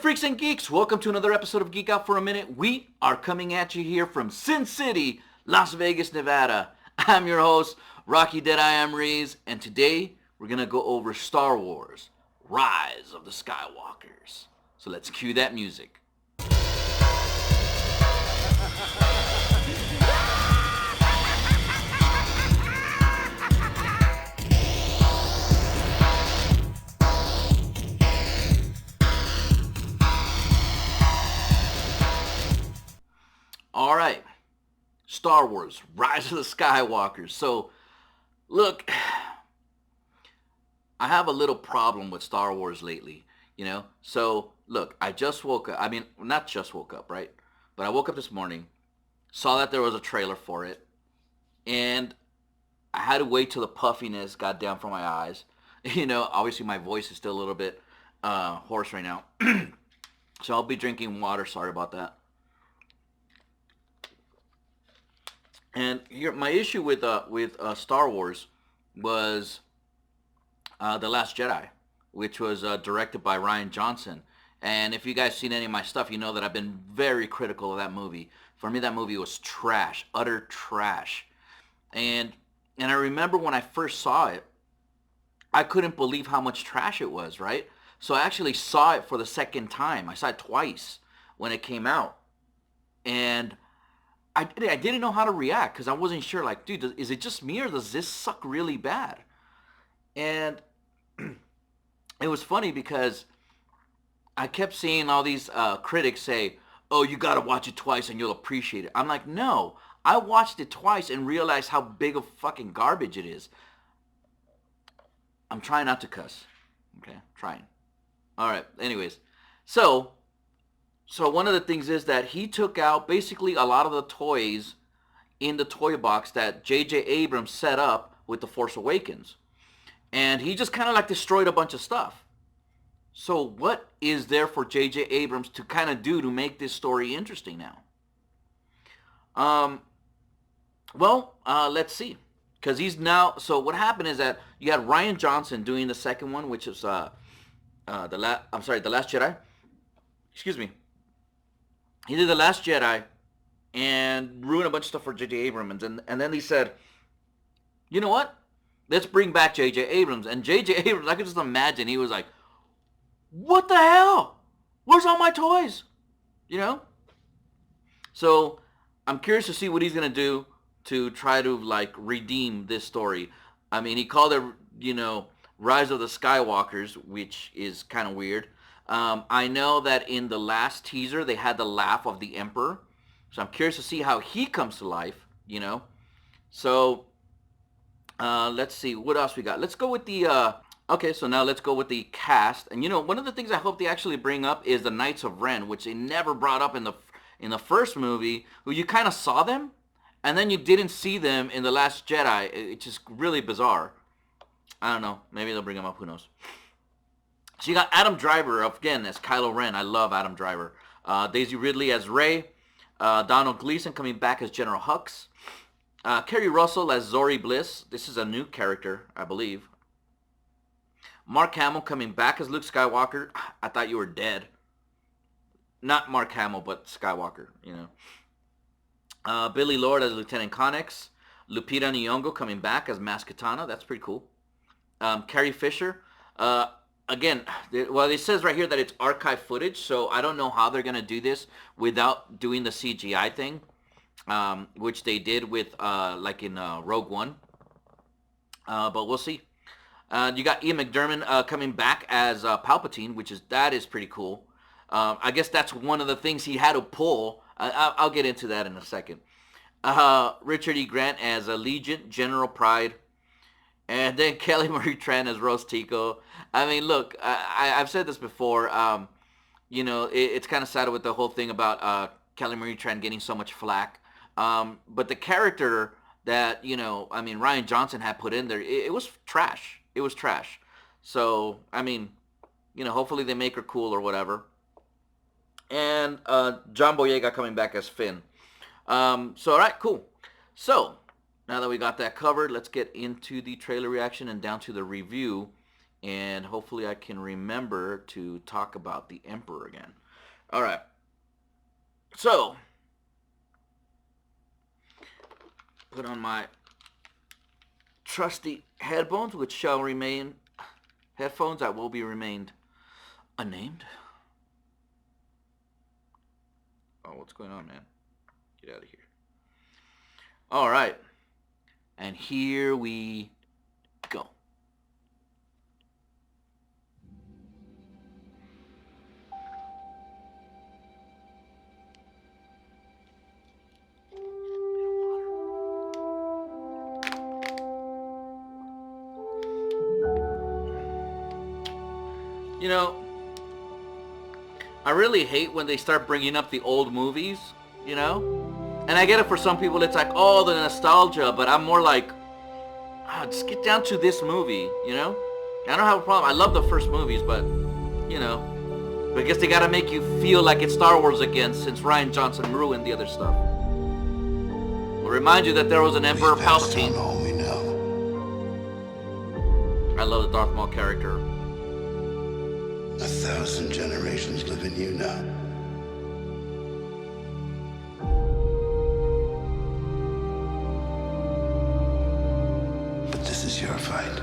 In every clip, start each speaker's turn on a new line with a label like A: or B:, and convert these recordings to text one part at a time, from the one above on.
A: freaks and geeks? Welcome to another episode of Geek Out for a Minute. We are coming at you here from Sin City, Las Vegas, Nevada. I'm your host, Rocky Deadeye Amriz, and today we're going to go over Star Wars, Rise of the Skywalkers. So let's cue that music. All right, Star Wars, Rise of the Skywalkers. So, look, I have a little problem with Star Wars lately, you know? So, look, I just woke up. I mean, not just woke up, right? But I woke up this morning, saw that there was a trailer for it, and I had to wait till the puffiness got down from my eyes. You know, obviously my voice is still a little bit hoarse right now. So I'll be drinking water. Sorry about that. And here, my issue with Star Wars was The Last Jedi, which was directed by Rian Johnson. And if you guys seen any of my stuff, you know that I've been very critical of that movie. For me, that movie was trash, utter trash. And I remember when I first saw it, I couldn't believe how much trash it was, right? So I actually saw it for the second time. I saw it twice when it came out. And I didn't know how to react because I wasn't sure, like, dude, is it just me or does this suck really bad? And it was funny because I kept seeing all these critics say, oh, you got to watch it twice and you'll appreciate it. I'm like, no, I watched it twice and realized how big of fucking garbage it is. I'm trying not to cuss. Okay, trying. All right, anyways. So one of the things is that he took out basically a lot of the toys in the toy box that J.J. Abrams set up with The Force Awakens. And he just kind of like destroyed a bunch of stuff. So what is there for J.J. Abrams to kind of do to make this story interesting now? Let's see. Because he's now, so what happened is that you had Rian Johnson doing the second one, which is The Last Jedi. Excuse me. He did The Last Jedi and ruined a bunch of stuff for J.J. Abrams. And then he said, you know what? Let's bring back J.J. Abrams. And J.J. Abrams, I could just imagine, he was like, what the hell? Where's all my toys? You know? So I'm curious to see what he's going to do to try to, like, redeem this story. I mean, he called it, you know, Rise of the Skywalkers, which is kind of weird. I know that in the last teaser, they had the laugh of the Emperor. So I'm curious to see how he comes to life, you know. So, let's see. What else we got? Let's go with the, okay, so now let's go with the cast. And, you know, one of the things I hope they actually bring up is the Knights of Ren, which they never brought up in the first movie, who you kind of saw them, and then you didn't see them in The Last Jedi. It's just really bizarre. I don't know. Maybe they'll bring them up. Who knows? So you got Adam Driver, again, as Kylo Ren. I love Adam Driver. Daisey Ridley as Rey. Domhnall Gleeson coming back as General Hux. Keri Russell as Zori Bliss. This is a new character, I believe. Mark Hamill coming back as Luke Skywalker. I thought you were dead. Not Mark Hamill, but Skywalker, you know. Billie Lourd as Lieutenant Connex. Lupita Nyong'o coming back as Maz Kanata. That's pretty cool. Carrie Fisher. Again, well, it says right here that it's archive footage, so I don't know how they're going to do this without doing the CGI thing, which they did with, like in Rogue One. But we'll see. You got Ian McDiarmid coming back as Palpatine, that is pretty cool. I guess that's one of the things he had to pull. I'll get into that in a second. Richard E. Grant as Allegiant, General Pride. And then Kelly Marie Tran as Rose Tico. I mean, look, I've said this before. You know, it's kind of sad with the whole thing about Kelly Marie Tran getting so much flack. But the character that, you know, I mean, Rian Johnson had put in there, it was trash. It was trash. So, I mean, you know, hopefully they make her cool or whatever. And John Boyega coming back as Finn. All right, cool. So, now that we got that covered, let's get into the trailer reaction and down to the review. and hopefully I can remember to talk about the Emperor again. All right. So, put on my trusty headphones, which shall remain headphones that will be remained unnamed. Oh, what's going on, man? Get out of here. All right. And here we go. You know, I really hate when they start bringing up the old movies, you know? And I get it, for some people it's like, oh, the nostalgia, but I'm more like, just get down to this movie, you know? I don't have a problem. I love the first movies, but, you know, I guess they gotta make you feel like it's Star Wars again, since Rian Johnson ruined the other stuff. I'll remind you that there was an Emperor Palpatine.
B: All we know.
A: I love the Darth Maul character.
B: 1,000 generations live in you now. But this is your fight.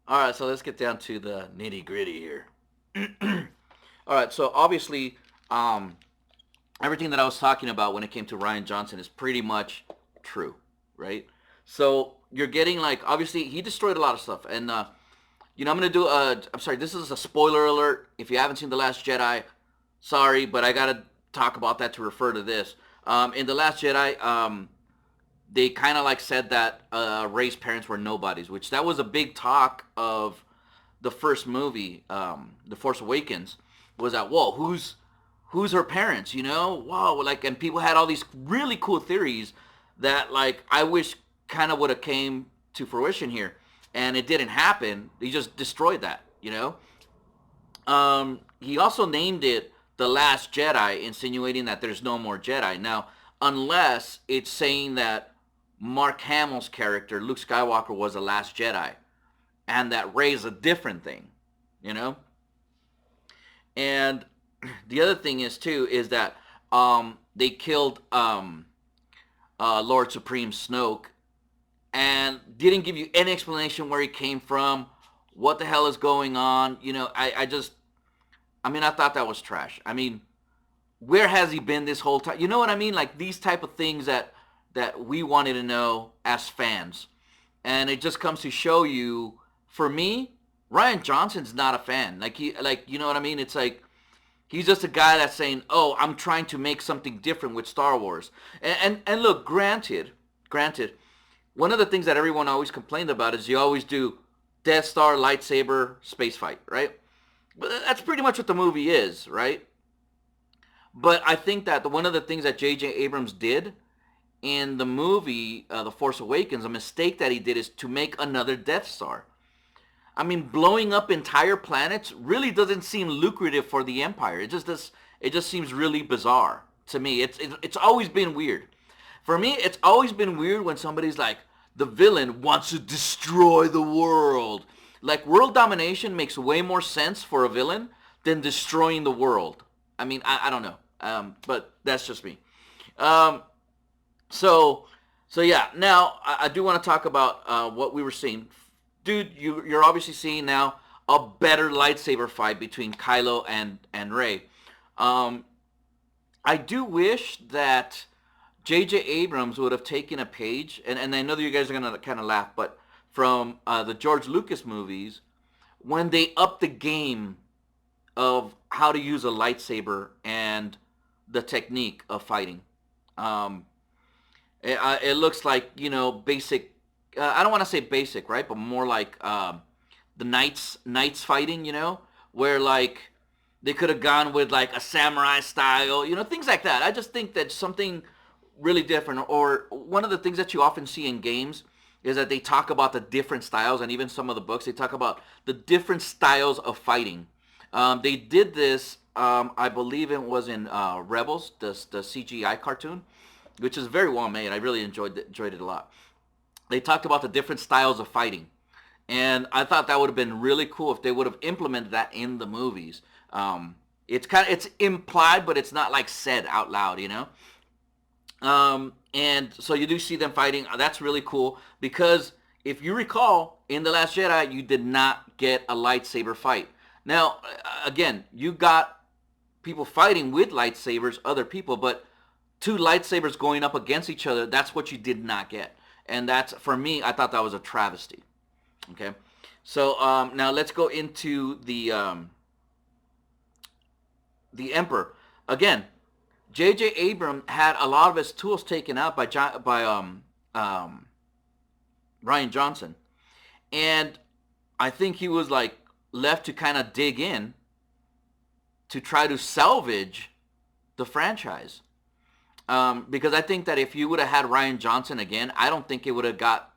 B: All right, so let's get down to the nitty gritty here. All right, so obviously, everything that I was talking about when it came to Rian Johnson is pretty much true, right? So you're getting, like, obviously he destroyed a lot of stuff, and you know, I'm gonna do I'm sorry, this is a spoiler alert. If you haven't seen The Last Jedi, sorry, but I gotta talk about that to refer to this. In The Last Jedi, they kind of like said that Rey's parents were nobodies, which that was a big talk of the first movie, The Force Awakens, was that, whoa, who's her parents, you know? Wow, like, and people had all these really cool theories that, like, I wish kind of would have came to fruition here, and it didn't happen. He just destroyed that, you know? He also named it The Last Jedi, insinuating that there's no more Jedi. Now, unless it's saying that Mark Hamill's character, Luke Skywalker, was the Last Jedi, and that Rey's a different thing, you know? And the other thing is, too, is that they killed Lord Supreme Snoke and didn't give you any explanation where he came from, what the hell is going on. You know, I thought that was trash. I mean, where has he been this whole time? You know what I mean? Like, these type of things that we wanted to know as fans. And it just comes to show you, for me, Rian Johnson's not a fan. Like, you know what I mean? It's like, he's just a guy that's saying, oh, I'm trying to make something different with Star Wars. And look, granted, one of the things that everyone always complained about is you always do Death Star, lightsaber, space fight, right? But that's pretty much what the movie is, right? But I think that one of the things that J.J. Abrams did in the movie, The Force Awakens, a mistake that he did is to make another Death Star. I mean, blowing up entire planets really doesn't seem lucrative for the Empire. It just seems really bizarre to me. It's always been weird. For me, it's always been weird when somebody's like, the villain wants to destroy the world.
A: Like, world domination makes way more sense for a villain than destroying the world. I mean, I don't know. But that's just me. Um, so, yeah. Now, I do want to talk about what we were seeing. Dude, you're obviously seeing now a better lightsaber fight between Kylo and Rey. Um, I do wish that J.J. Abrams would have taken a page, and I know that you guys are going to kind of laugh, but from the George Lucas movies, when they upped the game of how to use a lightsaber and the technique of fighting. Um, it looks like, basic, I don't want to say basic, right, but more like the knights fighting, where like they could have gone with like a samurai style, things like that. I just think that something really different, or one of the things that you often see in games is that they talk about the different styles, and even some of the books, they talk about the different styles of fighting. They did this, I believe it was in Rebels, the CGI cartoon, which is very well made. I really enjoyed it a lot. They talked about the different styles of fighting. And I thought that would have been really cool if they would have implemented that in the movies. It's implied, but it's not like said out loud, And so you do see them fighting. That's really cool because if you recall, in The Last Jedi, you did not get a lightsaber fight. Now, again, you got people fighting with lightsabers, other people, but two lightsabers going up against each other, that's what you did not get. And that's, for me, I thought that was a travesty. Okay, so now let's go into the Emperor. Again, J.J. Abrams had a lot of his tools taken out by Rian Johnson, and I think he was like left to kind of dig in to try to salvage the franchise. Because I think that if you would have had Rian Johnson again, I don't think it would have got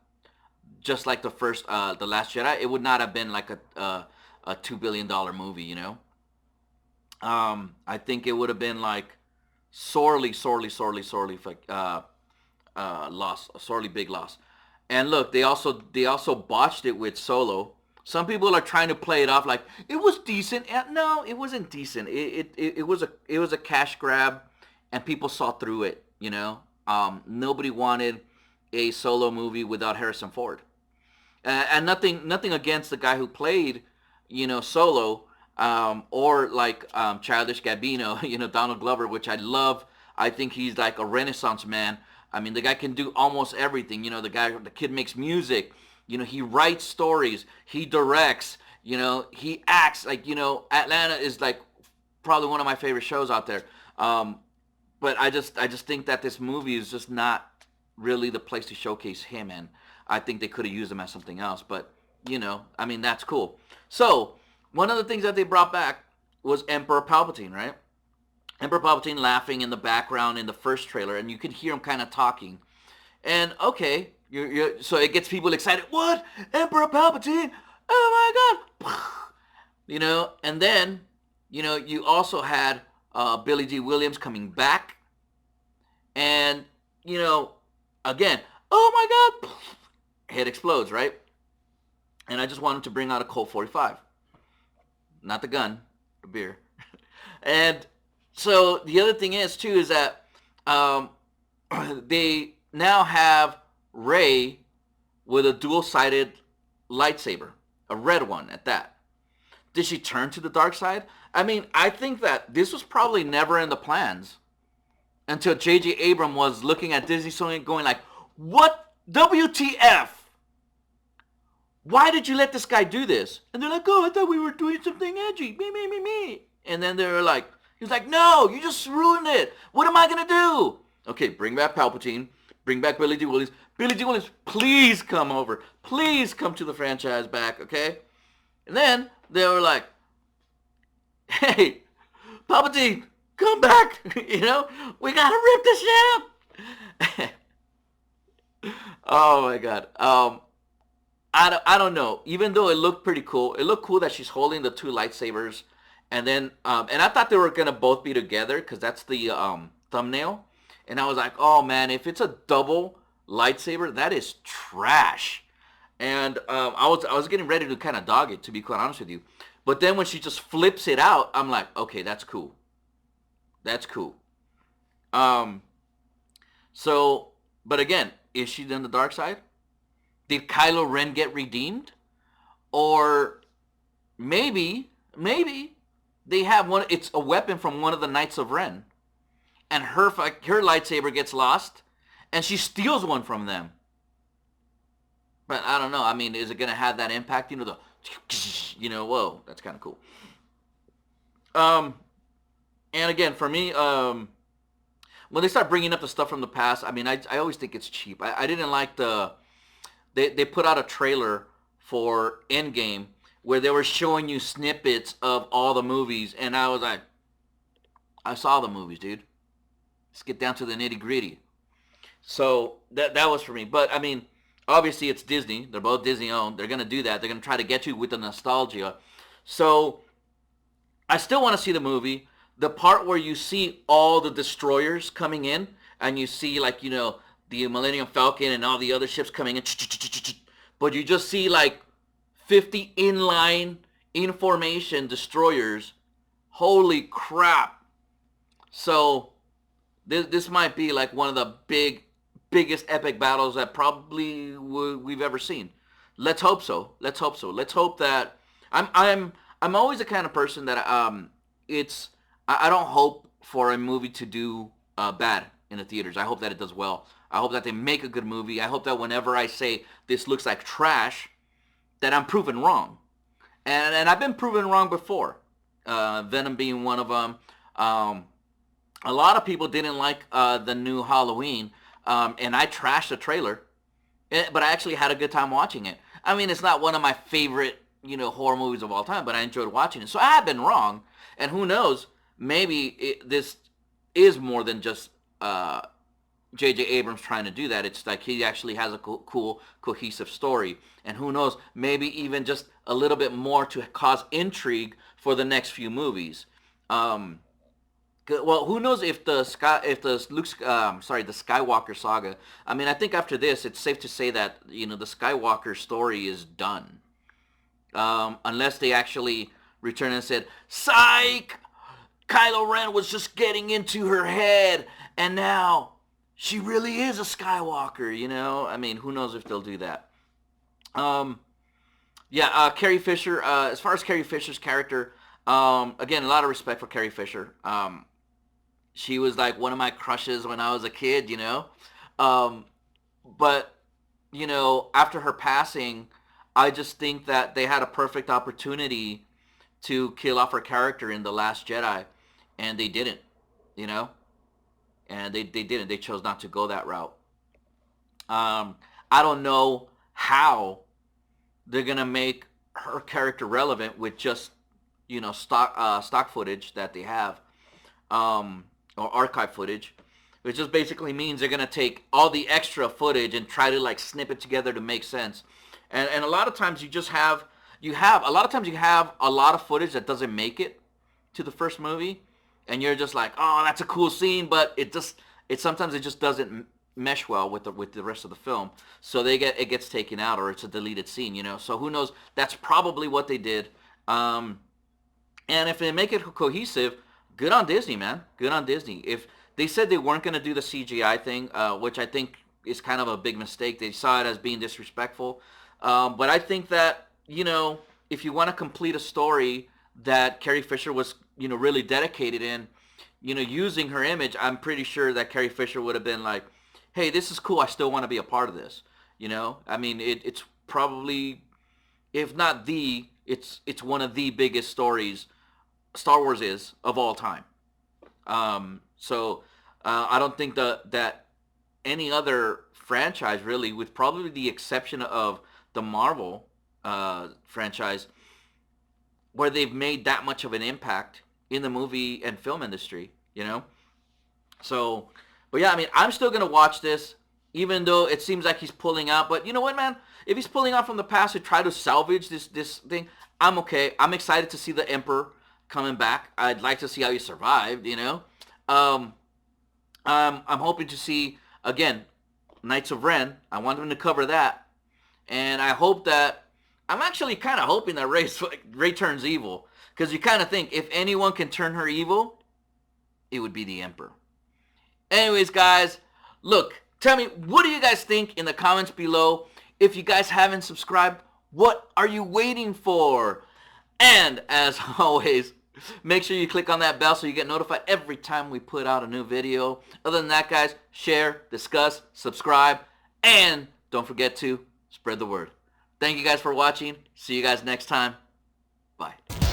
A: just like the first, The Last Jedi. It would not have been like a $2 billion movie, I think it would have been like sorely loss, a sorely big loss. And look, they also botched it with Solo. Some people are trying to play it off like it was decent. No, it wasn't decent. It was a cash grab, and people saw through it. Nobody wanted a Solo movie without Harrison Ford, and nothing against the guy who played, Solo, or like Childish Gambino, Donald Glover, which I love. I think he's like a Renaissance man. I mean, the guy can do almost everything. The kid makes music. He writes stories. He directs. He acts. Like, Atlanta is like probably one of my favorite shows out there. But I just think that this movie is just not really the place to showcase him, and I think they could have used him as something else. But, I mean, that's cool. So, one of the things that they brought back was Emperor Palpatine, right? Emperor Palpatine laughing in the background in the first trailer, and you can hear him kind of talking. And, okay, so it gets people excited. What? Emperor Palpatine? Oh, my God. And then, you also had Billy Dee Williams coming back. And, again, oh, my God. Head explodes, right? And I just wanted to bring out a Colt 45. Not the gun, the beer. And so the other thing is, too, is that they now have Rey with a dual-sided lightsaber, a red one at that. Did she turn to the dark side? I mean, I think that this was probably never in the plans until J.J. Abrams was looking at Disney Sony going like, what? WTF? Why did you let this guy do this? And they're like, oh, I thought we were doing something edgy. Me. And then they were like, he was like, no, you just ruined it. What am I going to do? Okay, bring back Palpatine. Bring back Billy Dee Williams. Billy Dee Williams, please come over. Please come to the franchise back, okay? And then they were like, hey, Palpatine, come back. We got to rip this shit up. Oh, my God. I don't know. Even though it looked pretty cool, it looked cool that she's holding the two lightsabers, and then and I thought they were gonna both be together because that's the thumbnail, and I was like, oh man, if it's a double lightsaber, that is trash.
B: And I was getting ready to kind of dog it, to be quite honest with you. But then when she just flips it out, I'm like, okay, that's cool. That's cool. Um, so, but again, is she in the dark side? Did Kylo Ren get redeemed? Or maybe they have one. It's a weapon from one of the Knights of Ren, and her lightsaber gets lost, and she steals one from them. But I don't know. I mean, is it gonna have that impact? Whoa, that's kind of cool. Um, and again, for me, when they start bringing up the stuff from the past, I mean, I always think it's cheap. I didn't like they put out a trailer for Endgame where they were showing you snippets of all the movies, and I was like, I saw the movies, dude. Let's get down to the nitty gritty. So that was for me. But I mean, obviously it's Disney. They're both Disney owned. They're gonna do that. They're gonna try to get you with the nostalgia. So I still want to see the movie. The part where you see all the destroyers coming in, and you see like the Millennium Falcon and all the other ships coming in, but you just see like 50 inline in formation destroyers. Holy crap! So this might be like one of the biggest epic battles that probably we've ever seen. Let's hope so. Let's hope so. Let's hope that I'm always the kind of person that it's I don't hope for a movie to do bad in the theaters. I hope that it does well. I hope that they make a good movie. I hope that whenever I say this looks like trash, that I'm proven wrong. And I've been proven wrong before. Venom being one of them. A lot of people didn't like the new Halloween, and I trashed the trailer, but I actually had a good time watching it. I mean, it's not one of my favorite, horror movies of all time, but I enjoyed watching it. So I have been wrong, and who knows, maybe this is more than just J.J. Abrams trying to do that. It's like he actually has a cool, cohesive story, and who knows, maybe even just a little bit more to cause intrigue for the next few movies. Well, who knows if the Skywalker saga. I mean, I think after this, it's safe to say that the Skywalker story is done, unless they actually return and said, "Psych, Kylo Ren was just getting into her head, and now she really is a Skywalker." I mean, who knows if they'll do that. Carrie Fisher. As far as Carrie Fisher's character, again, a lot of respect for Carrie Fisher. She was like one of my crushes when I was a kid, But, after her passing, I just think that they had a perfect opportunity to kill off her character in The Last Jedi, and they didn't, And they didn't. They chose not to go that route. I don't know how they're going to make her character relevant with just, stock footage that they have. Or archive footage, which just basically means they're gonna take all the extra footage and try to like snip it together to make sense. And a lot of times you have a lot of footage that doesn't make it to the first movie, and you're just like, oh, that's a cool scene, but it sometimes it just doesn't mesh well with the rest of the film, so it gets taken out, or it's a deleted scene, So who knows? That's probably what they did. And if they make it cohesive, good on Disney, man. Good on Disney. If they said they weren't going to do the CGI thing, which I think is kind of a big mistake. They saw it as being disrespectful. But I think that, if you want to complete a story that Carrie Fisher was, really dedicated in, using her image, I'm pretty sure that Carrie Fisher would have been like, hey, this is cool. I still want to be a part of this. I mean, it's probably, if not it's one of the biggest stories Star Wars is of all time. So I don't think that any other franchise really, with probably the exception of the Marvel franchise, where they've made that much of an impact in the movie and film industry, So, but yeah, I mean, I'm still gonna watch this, even though it seems like he's pulling out. But you know what, man? If he's pulling out from the past to try to salvage this thing, I'm okay. I'm excited to see the Emperor coming back. I'd like to see how he survived, I'm hoping to see, again, Knights of Ren. I want them to cover that. And I hope that, I'm actually kind of hoping that Rey turns evil. Because you kind of think, if anyone can turn her evil, it would be the Emperor. Anyways, guys, look, tell me, what do you guys think in the comments below? If you guys haven't subscribed, what are you waiting for? And as always, make sure you click on that bell so you get notified every time we put out a new video. Other than that, guys, share, discuss, subscribe, and don't forget to spread the word. Thank you guys for watching. See you guys next time. Bye.